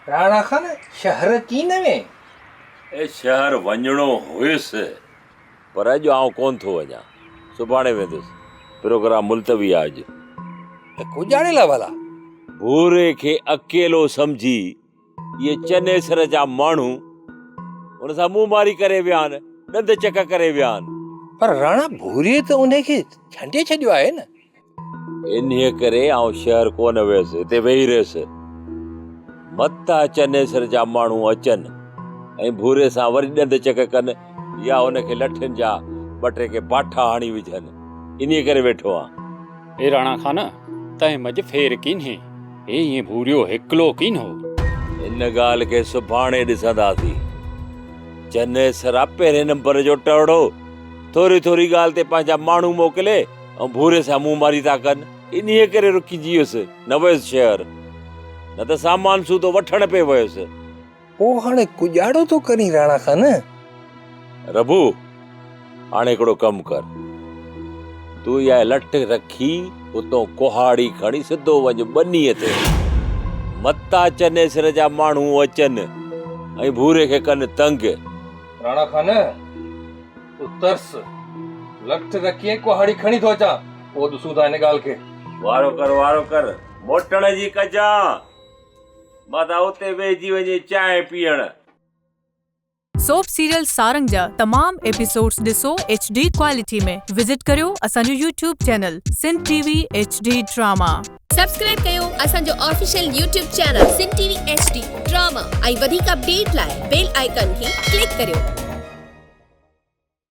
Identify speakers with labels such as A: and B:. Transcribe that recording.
A: राणा खान शहर की में
B: ए शहर वञणो हुयुसि पर अॼु आउं कोन थो वञा, सुभाणे वेंदुसि। प्रोग्राम मुलतवी आहे अॼु।
A: को ॼाणेला भला?
B: भूरे खे अकेलो सम्झी इहे चनेसर जा माण्हू हुन सां मुंहुं मारी करे विया आहिनि, ॾंद चक करे विया आहिनि।
A: पर राणा भूरे त उनखे छंडे छॾियो आहे न।
B: इन्हीअ करे आउं शहर कोन वियुसि, हिते वेही रहियुसि। मता चनेसर जा माण्हू अचनि ऐं भूरे सां वरी ॾंद चक कनि या हुनखे लठनि जा ॿ टे के बाठा हणी विझनि, इन्हीअ करे वेठो आहियां।
C: ए राणा खान तंहिं मज फेर किन हे ए ये भूरियो हिकलो किन हो।
B: इन ॻाल्हि खे सुभाणे ॾिसंदासीं। चनेसर पहिरें नंबर जो टहड़ो थोरी थोरी ॻाल्हि ते पंहिंजा माण्हू मोकिले ऐं भूरे सां मुंहुं मारी था कनि, इन्हीअ करे रुकिजी वियुसि, न वियुसि शहर, न त सामान सूधो वठण पे वियुसि।
A: पोइ हाणे कुॼाड़ो थो करी राणा खान।
B: रबू हाणे हिकिड़ो कमु कर, तूं इहा लठ रखी उतो कुहाड़ी खणी सिधो वञ बनीअ ते। मता चनेसर जा माण्हू अचनि ऐं भूरे खे कनि तंग।
A: राणा खान तूं तरस, लठ रखी कुहाड़ी खणी थो अचां, पोइ ॾिसूं था हिन ॻाल्हि खे।
B: वारो कर मोटण जी कजां, मां त उते वेहिजी वञी चांहि पीअण।
D: सोप सीरियल सारंग जा तमाम एपिसोड्स ॾिसो HD क्वालिटी में। विजिट करियो असांजो YouTube channel Sindh TV HD drama.
E: Subscribe कयो असांजो official YouTube channel Sindh TV HD drama ऐं वधीक अपडेट लाइ बेल आइकन खे क्लिक करियो।